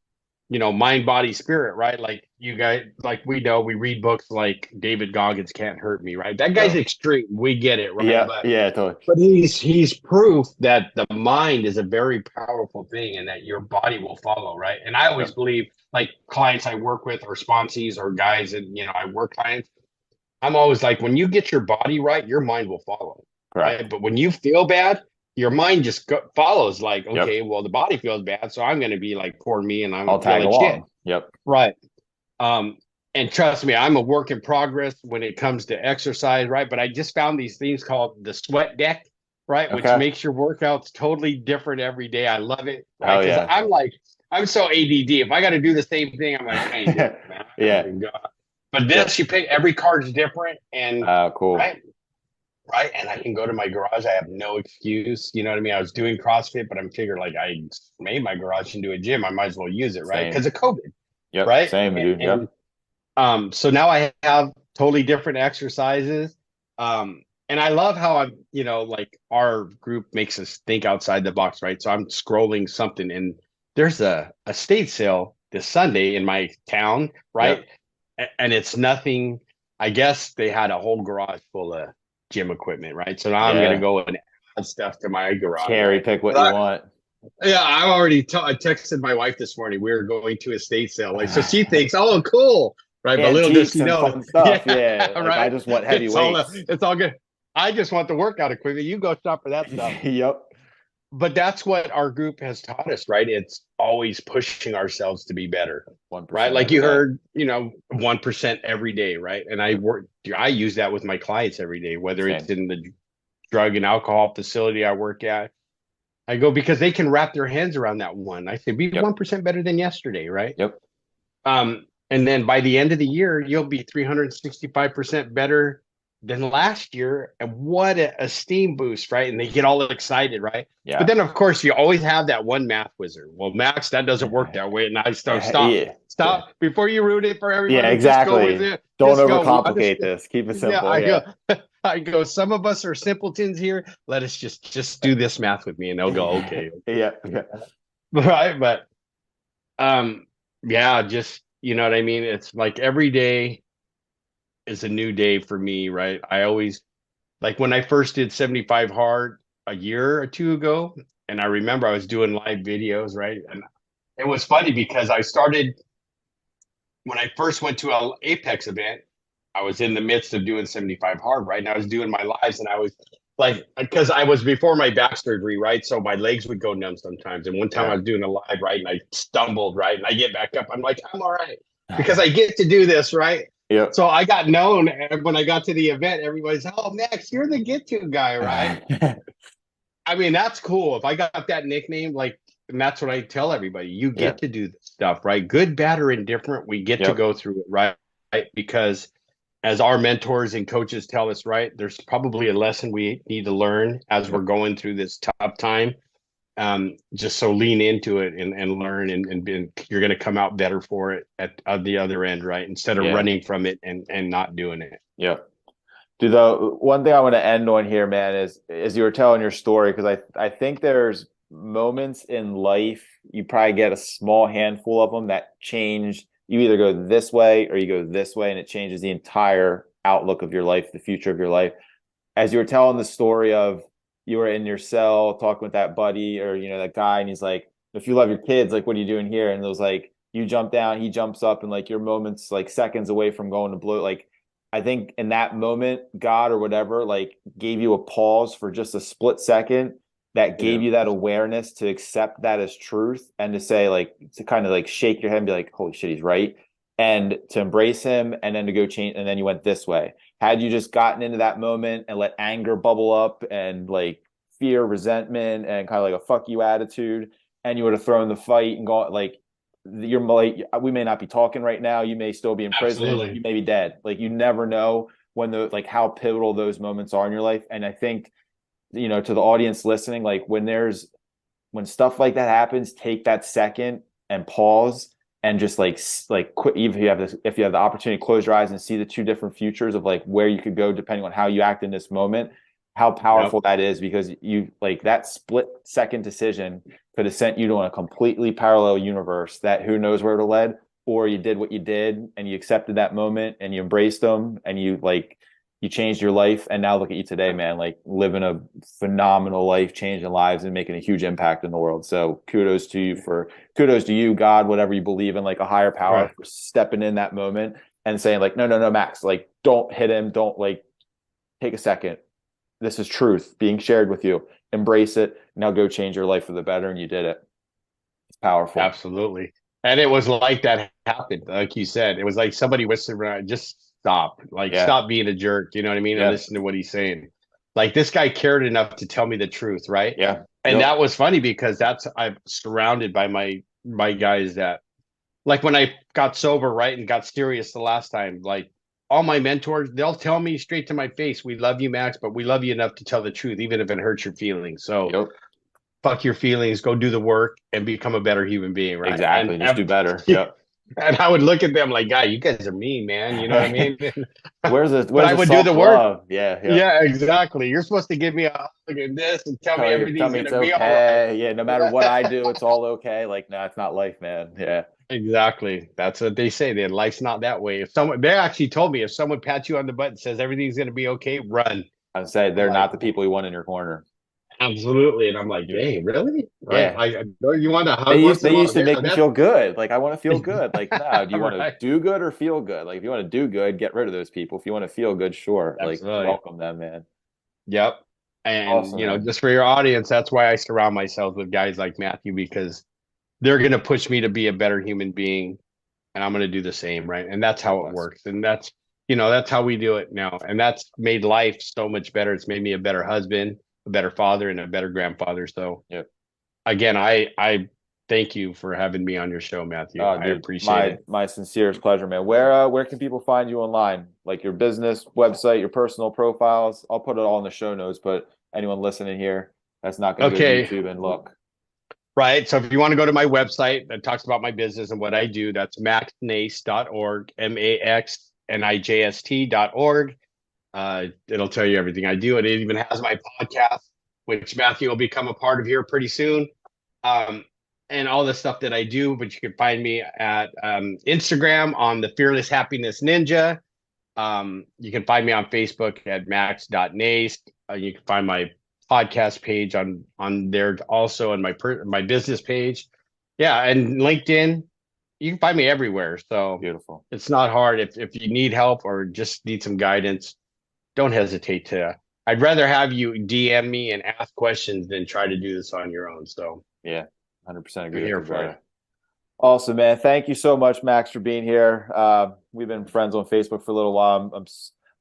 mind, body, spirit, right? Like you guys, like we know, we read books like David Goggins Can't Hurt Me, right? That guy's Yep. extreme. We get it, right? Yeah. But Yeah. Totally. he's proof that the mind is a very powerful thing and that your body will follow, right? And I always Yep. believe, like clients I work with or sponsees or guys and I work clients, I'm always like, when you get your body right, your mind will follow, right? Correct. But when you feel bad, your mind just follows, like, Yep. okay, well the body feels bad, so I'm going to be like, poor me, and I'm I'll going to feel tag like shit, along. Yep. right? Um, and trust me, I'm a work in progress when it comes to exercise, right? But I just found these things called the sweat deck, right? Which Okay. makes your workouts totally different every day. I love it, right? Hell Because yeah. I'm so ADD. If I got to do the same thing, I'm like, I ain't doing it, man. I don't Yeah. even go. But Yep. this, you pick every card's different, and Cool. right, right, and I can go to my garage. I have no excuse. You know what I mean? I was doing CrossFit, but I'm figuring like I made my garage into a gym. I might as well use it, right? Same. Because of COVID, Yep. right? Same, And, dude. Yep. so now I have totally different exercises. And I love how I'm, like our group makes us think outside the box, right? So I'm scrolling something and there's a estate sale this Sunday in my town, right? Yep. And it's nothing. I guess they had a whole garage full of gym equipment, right? So now I'm gonna Yeah. go and add stuff to my garage, Cherry right? pick what But you want. yeah, I texted my wife this morning. We were going to a estate sale, like so she thinks, oh, cool, right? But little does Antiques she and know, fun stuff. yeah, Yeah. Like I right. just want heavy weights. It's all good. I just want the workout equipment. You go shop for that stuff. Yep. But that's what our group has taught us, right? It's always pushing ourselves to be better, right? 1% Like every you day. heard, 1% every day, right? And Yep. I use that with my clients every day, whether it's Same. in the drug and alcohol facility I work at. I go because they can wrap their hands around that one. I say, be Yep. 1% better than yesterday, right? Yep. And then by the end of the year, you'll be 365% better than last year. And what a steam boost, right? And they get all excited, right? But Yeah. then, of course, you always have that one math wizard. Well, Max, that doesn't work that way. And I stop, Yeah. Yeah. stop before you ruin it for Yeah, everybody. Just go with exactly. it. Don't Just go. overcomplicate this. Keep it Yeah, simple. Yeah. I go. Some of us are simpletons here. Let us just do this math with me, and they'll go, okay, Yeah. Yeah. right. But yeah, just you know what I mean. It's like every day is a new day for me, right? I always Like when I first did 75 hard a year or two ago, and I remember I was doing live videos, right? And it was funny because I started when I first went to a Apex event, I was in the midst of doing 75 hard, right? And I was doing my lives and I was like, because I was before my back surgery, right? So my legs would go numb sometimes. And one time I Yeah. was doing a live, right? And I stumbled, right? And I get back up. I'm like, I'm all right because I get to do this, right? Yep. So I got known when I got to the event. Everybody's, oh, Max, you're the get to guy, right? I mean, that's cool. If I got that nickname, like, and that's what I tell everybody, you Yeah. get to do this stuff, right? Good, bad, or indifferent, we get to Yep. go through it, right? Because as our mentors and coaches tell us, right, there's probably a lesson we need to learn as we're Yep. going through this tough time. Just so lean into it and learn, and you're going to come out better for it at the other end, right? Instead of Yeah. running from it and not doing it. Yep. Do the one thing I want to end on here, man, is as you were telling your story, because I think there's moments in life you probably get a small handful of them that change. You either go this way or you go this way, and it changes the entire outlook of your life, the future of your life. As you were telling the story of you were in your cell talking with that buddy or that guy, and he's like, "If you love your kids, like what are you doing here?" And it was like you jump down, he jumps up, and like your moments like seconds away from going to blue, like. I think in that moment, God or whatever, like gave you a pause for just a split second that gave Yeah. you that awareness to accept that as truth and to say, like, to kind of like shake your head and be like, holy shit, he's right. And to embrace him and then to go change. And then you went this way. Had you just gotten into that moment and let anger bubble up and like fear, resentment, and kind of like a fuck you attitude, and you would have thrown the fight and gone like, you're like, we may not be talking right now, you may still be in prison, you Absolutely. may be dead, like you never know when the like how pivotal those moments are in your life. And I think to the audience listening, like when stuff like that happens, take that second and pause and just like quit. Even if you have the opportunity, close your eyes and see the two different futures of like where you could go depending on how you act in this moment, how Yep. powerful that is, because you like that split second decision could have sent you to a completely parallel universe that who knows where it led. Or you did what you did and you accepted that moment and you embraced them and you changed your life, and now look at you today, man, like living a phenomenal life, changing lives and making a huge impact in the world. So kudos to you, God, whatever you believe in, like a higher power, Right. for stepping in that moment and saying like, no, no, no, Max, like don't hit him. Don't like take a second. This is truth being shared with you. Embrace it. Now go change your life for the better. And you did it. It's powerful. Absolutely. And it was like that happened. Like you said, it was like somebody whispered around, just stop. Like, Yeah. stop being a jerk. You know what I mean? And Yeah. listen to what he's saying. Like, this guy cared enough to tell me the truth, right? Yeah. And Yep. that was funny because I'm surrounded by my guys that, like, when I got sober, right, and got serious the last time, like all my mentors, they'll tell me straight to my face, "We love you, Max, but we love you enough to tell the truth, even if it hurts your feelings. So Yep. fuck your feelings, go do the work and become a better human being," right? Exactly. Just do better. Yep. And I would look at them like, "God, you guys are mean, man." You know what I mean? But Where's I the would do the soft work. love? Yeah. Yeah. Yeah, exactly. You're supposed to give me a hug and this and tell me Tell everything's me it's gonna be all right. okay. Yeah, no matter what I do, it's all okay. Like, no, it's not life, man. Yeah. Exactly. That's what they say. Then life's not that way. If someone, they actually told me, if someone pats you on the butt and says everything's gonna be okay, run. I would say I'm they're like, not the people you want in your corner. absolutely. And I'm like, You, hey, really? Right? yeah. I know you want to hug once in They a while. used to Yeah, make me that's feel good. Like I want to feel good. Like, no, do you want to right. do good or feel good? Like if you want to do good, get rid of those people. If you want to feel good, sure. Like Absolutely. welcome them, man. Yep. And Awesome, man. just for your audience, that's why I surround myself with guys like Matthew, because they're going to push me to be a better human being, and I'm going to do the same, right? And that's how it Likewise. works. And that's how we do it now. And that's made life so much better. It's made me a better husband, a better father, and a better grandfather. So Yep. again, I thank you for having me on your show, Matthew. Oh, I dude, appreciate my it. my sincerest pleasure, man. Where can people find you online? Like your business website, your personal profiles. I'll put it all in the show notes, but anyone listening here that's not going to go to Okay. YouTube and look. Right. So if you want to go to my website that talks about my business and what I do, that's maxnijst.org, maxnijst.org. It'll tell you everything I do. And it even has my podcast, which Matthew will become a part of here pretty soon. Um, and all the stuff that I do, but you can find me at Instagram on the Fearless Happiness Ninja. You can find me on Facebook at max.nast. You can find my podcast page on there also, and my business page. Yeah, and LinkedIn. You can find me everywhere. So Beautiful. it's not hard. If you need help or just need some guidance, don't hesitate to. I'd rather have you DM me and ask questions than try to do this on your own. So Yeah, 100% I'm agree with here you, for you. brother. Awesome, man. Thank you so much, Max, for being here. We've been friends on Facebook for a little while.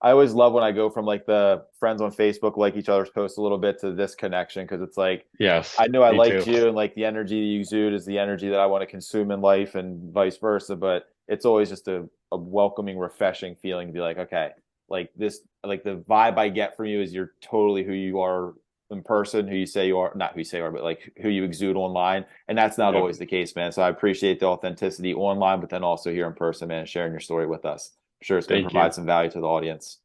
I always love when I go from like the friends on Facebook like each other's posts a little bit to this connection because it's like Yes, I know I me too. liked you and like the energy you exude is the energy that I want to consume in life and vice versa. But it's always just a welcoming, refreshing feeling to be like, okay, like this, like the vibe I get from you is you're totally who you are in person, who you say you are, not who you say you are, but like who you exude online. And that's not Yep. always the case, man. So I appreciate the authenticity online, but then also here in person, man, sharing your story with us. I'm sure it's going to Thank you. provide some value to the audience.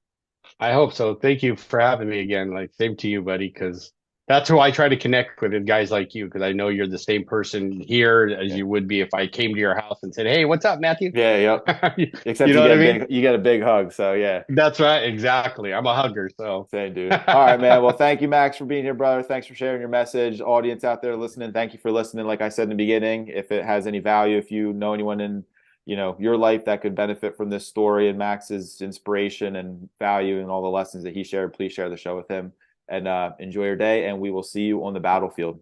I hope so. Thank you for having me again. Like, same to you, buddy, because that's who I try to connect with, is guys like you, because I know you're the same person here as Yeah. you would be if I came to your house and said, "Hey, what's up, Matthew?" Yeah. Yep. You Except know what I mean? you get a big hug. So yeah. That's right. Exactly. I'm a hugger. So, Same, dude. All right, man. Well, thank you, Max, for being here, brother. Thanks for sharing your message. Audience out there listening, thank you for listening. Like I said in the beginning, if it has any value, if you know anyone in, your life that could benefit from this story and Max's inspiration and value and all the lessons that he shared, please share the show with him and enjoy your day. And we will see you on the battlefield.